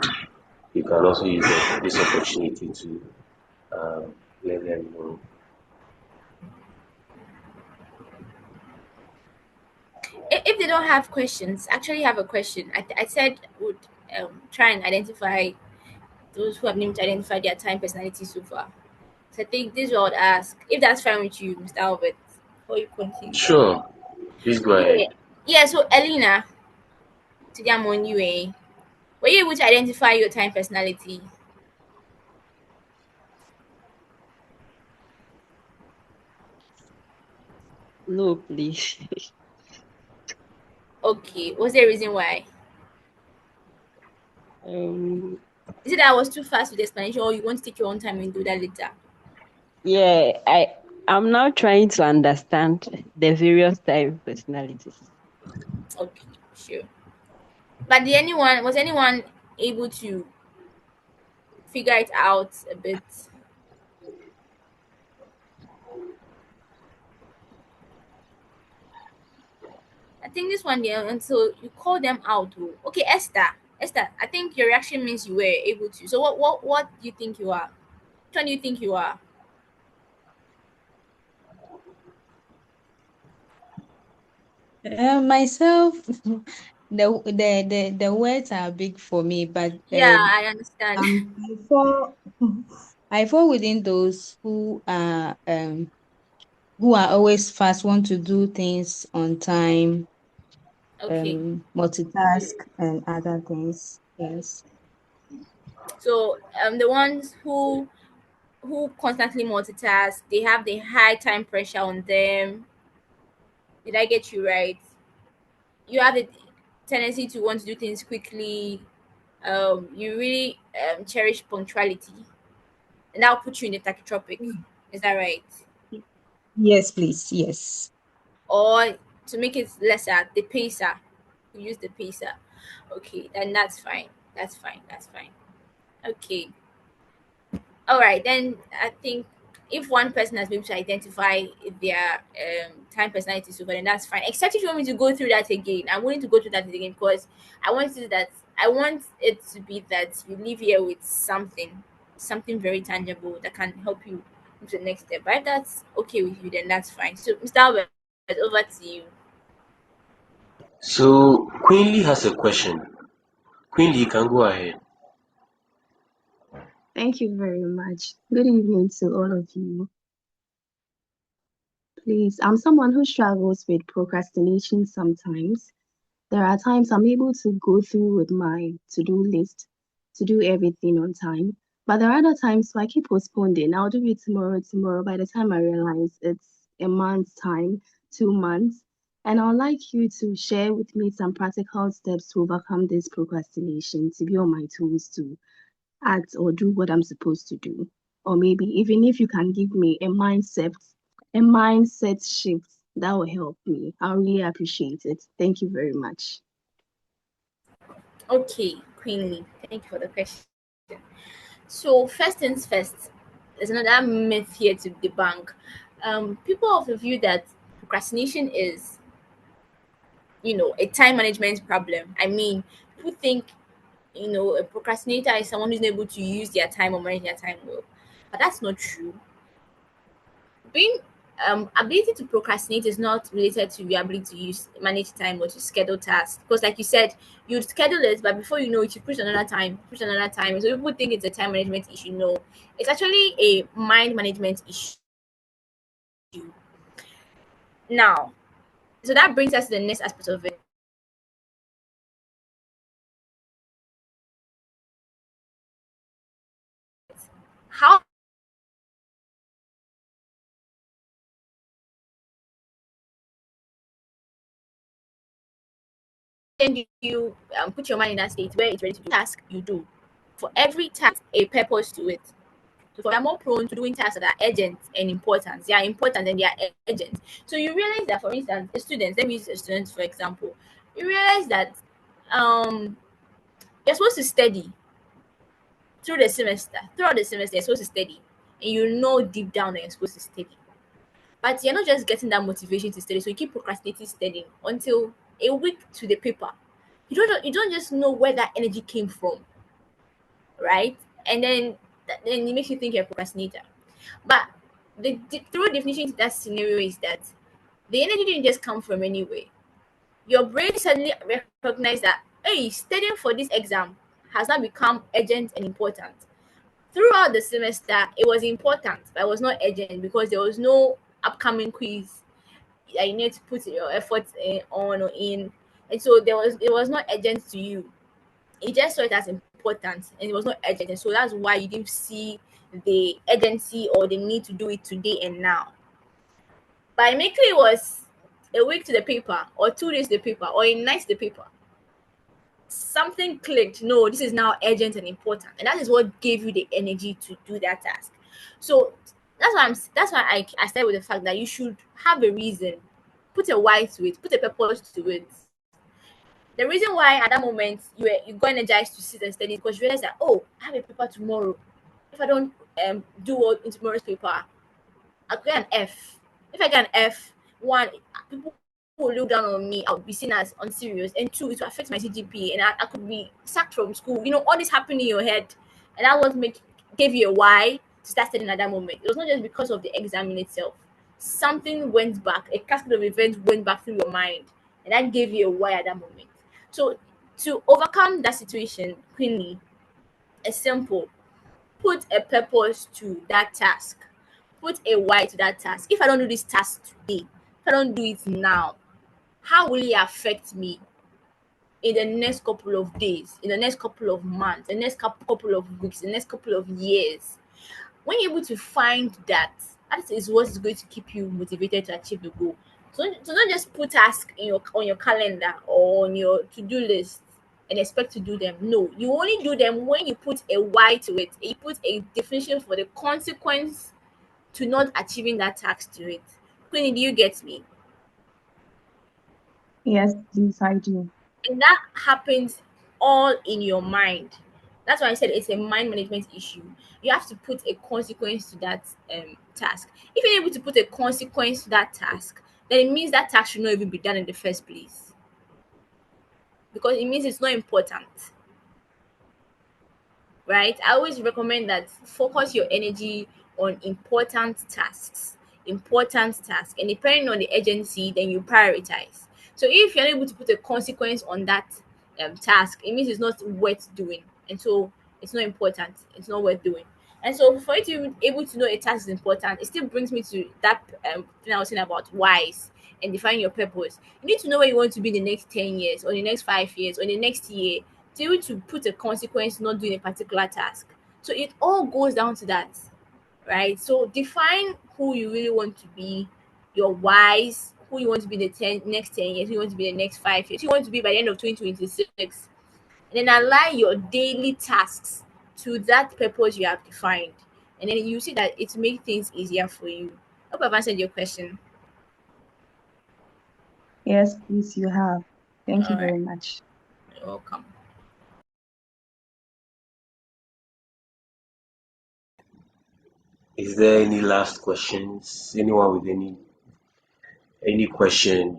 you can also use this opportunity to let them know. if they don't have questions, actually have a question. I said would try and identify those who have named to identify their time personality so far. So I think this is what I would ask. If that's fine with you, Mr. Albert, before you continue. Sure, please go Yeah. ahead. Yeah, so Elena, today I'm on you, eh? Were you able to identify your time personality? No, please. Okay. Was there a reason why? um, Is it that I was too fast with the explanation or you want to take your own time and do that later? yeah, I'm now trying to understand the various type of personalities. Okay, sure. But was anyone able to figure it out a bit? think this one there until you call them out. Oh. Okay, Esther, I think your reaction means you were able to. So what do you think you are? Which one do you think you are? Myself, the words are big for me, but Yeah, I understand. I fall I fall within those who are always fast, want to do things on time, Okay. multitask and other things. Yes. So the ones who constantly multitask, they have the high time pressure on them. Did I get you right? You have the tendency to want to do things quickly. You really cherish punctuality, and that'll put you in the tachytropic. Is that right? Yes, please. Yes. Or to make it lesser, the pacer. You use the pacer. Okay, then that's fine. That's fine. That's fine. Okay. All right, then I think if one person has been able to identify their time personality super, then that's fine. Except if you want me to go through that again, I'm willing to go through that again because I want it to be that you leave here with something very tangible that can help you move to the next step. But if that's okay with you, then that's fine. So, Mr. Albert, over to you. So Queenly has a question. Queenly, you can go ahead. Thank you very much. Good evening to all of you. Please, I'm someone who struggles with procrastination sometimes. There are times I'm able to go through with my to-do list to do everything on time, but there are other times I keep postponing. I'll do it tomorrow, tomorrow. By the time I realize it's a month's time, 2 months, and I'd like you to share with me some practical steps to overcome this procrastination, to be on my toes to act or do what I'm supposed to do. Or maybe even if you can give me a mindset shift, that will help me. I'll really appreciate it. Thank you very much. Okay, Queenly, thank you for the question. So first things first, there's another myth here to debunk. People of the view that procrastination is, a time management problem. I mean, people think, a procrastinator is someone who's not able to use their time or manage their time well, but that's not true. Being ability to procrastinate is not related to your ability to use manage time or to schedule tasks. Because, like you said, you schedule it, but before you know it, you push another time. So people think it's a time management issue. No, it's actually a mind management issue. Now, so that brings us to the next aspect of it. How can you put your mind in that state where it's ready to do task you do? For every task, a purpose to it. So they are more prone to doing tasks that are urgent and important. They are important and they are urgent. So you realize that, for instance, a student, let me use a student for example, you realize that um you're supposed to study throughout the semester, you're supposed to study, and you know deep down that you're supposed to study. But you're not just getting that motivation to study, so you keep procrastinating studying until a week to the paper. You don't just know where that energy came from, right? And then it makes you think you're a procrastinator. But the true definition to that scenario is that the energy didn't just come from anywhere. Your brain suddenly recognized that, hey, studying for this exam has now become urgent and important. Throughout the semester, it was important, but it was not urgent because there was no upcoming quiz that you need to put your efforts on or in. And so it was not urgent to you. You just saw it as important and it was not urgent. And so that's why you didn't see the urgency or the need to do it today and now. By making it was a week to the paper or 2 days to the paper or a night to the paper, something clicked. No, this is now urgent and important. And that is what gave you the energy to do that task. So that's why I started with the fact that you should have a reason, put a why to it, put a purpose to it. The reason why at that moment you got energized to sit and study because you realized that, oh, I have a paper tomorrow. If I don't do well in tomorrow's paper, I'll get an F. If I get an F, one, people people will look down on me. I'll be seen as unserious. And two, it will affect my CGPA, and I could be sacked from school. All this happened in your head, and that was gave you a why to start studying at that moment. It was not just because of the exam in itself. Something went back, a cascade of events went back through your mind, and that gave you a why at that moment. So to overcome that situation, Queenie, it's simple. Put a purpose to that task. Put a why to that task. If I don't do this task today, if I don't do it now, how will it affect me in the next couple of days, in the next couple of months, the next couple of weeks, the next couple of years? When you're able to find that is what is going to keep you motivated to achieve the goal. So not just put tasks on your calendar or on your to-do list and expect to do them. No, you only do them when you put a why to it. You put a definition for the consequence to not achieving that task to it. Queenie, do you get me? Yes, please, I do. And that happens all in your mind. That's why I said it's a mind management issue. You have to put a consequence to that task. If you're able to put a consequence to that task, then it means that task should not even be done in the first place, because it means it's not important, right? I always recommend that focus your energy on important tasks, and depending on the urgency, then you prioritize. So if you're able to put a consequence on that task, it means it's not worth doing, and so it's not important. It's not worth doing. And so for you to be able to know a task is important, it still brings me to that thing I was saying about whys and defining your purpose. You need to know where you want to be in the next 10 years, or the next 5 years, or the next year, to be able to put a consequence not doing a particular task. So it all goes down to that, right? So define who you really want to be, your whys, who you want to be next 10 years, who you want to be the next 5 years, who you want to be by the end of 2026. And then align your daily tasks to that purpose you have defined. And then you see that it makes things easier for you. Hope I've answered your question. Yes, please, you have. Thank you All right. very much. You're welcome. Is there any last questions? Anyone with any question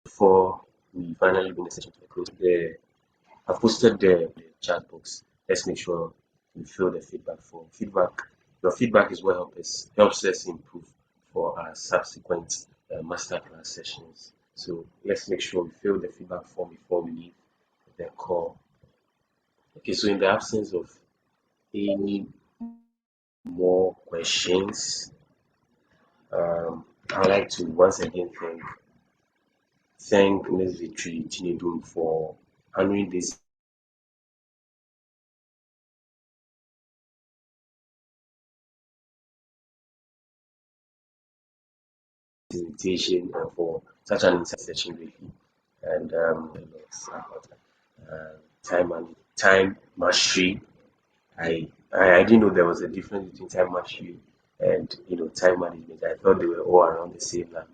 before we finally bring the session to a close? I've posted the chat box. Let's make sure you fill the feedback form. Your feedback is what helps us improve for our subsequent masterclass sessions. So let's make sure we fill the feedback form before we leave the call. Okay, so in the absence of any more questions, I'd like to once again thank Ms. Victory Chinedum for honoring this invitation and for such an insight session lately. And it's about time mastery. I didn't know there was a difference between time mastery and time management. I thought they were all around the same line.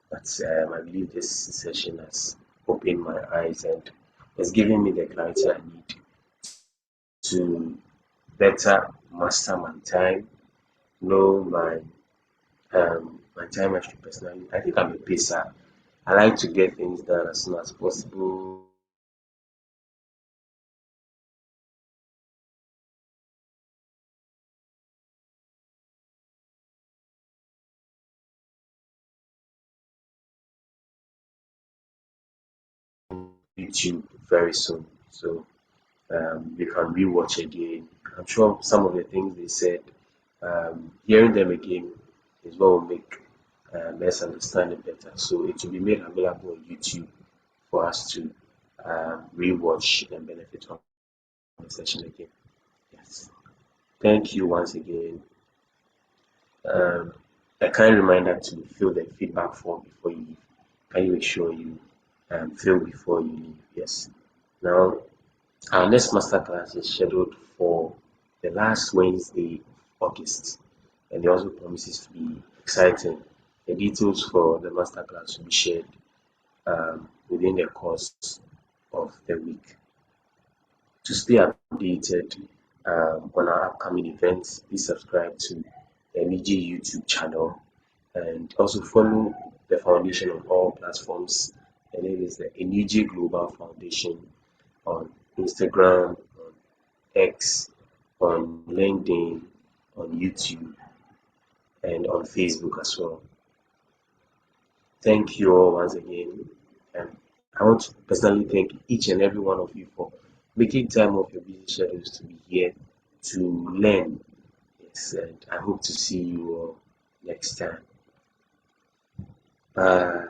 But I believe this session has opened my eyes and has given me the clarity I need to better master my time, know my time mastery personally. I think I'm a pacer. I like to get things done as soon as possible. YouTube very soon, so you can rewatch again. I'm sure some of the things they said, hearing them again is what will make us understand it better. So it will be made available on YouTube for us to rewatch and benefit from the session again. Yes. Thank you once again. Um, a kind reminder to fill the feedback form before you leave. Can you make sure you fill before you leave? Yes. Now, our next masterclass is scheduled for the last Wednesday of August, and it also promises to be exciting. The details for the masterclass will be shared within the course of the week. To stay updated on our upcoming events, please subscribe to the Anijie YouTube channel and also follow the foundation on all platforms. The name is the Anijie Global Foundation on Instagram, on X, on LinkedIn, on YouTube, and on Facebook as well. Thank you all once again. And I want to personally thank each and every one of you for making time of your busy schedules to be here to learn. Yes, and I hope to see you all next time. Bye.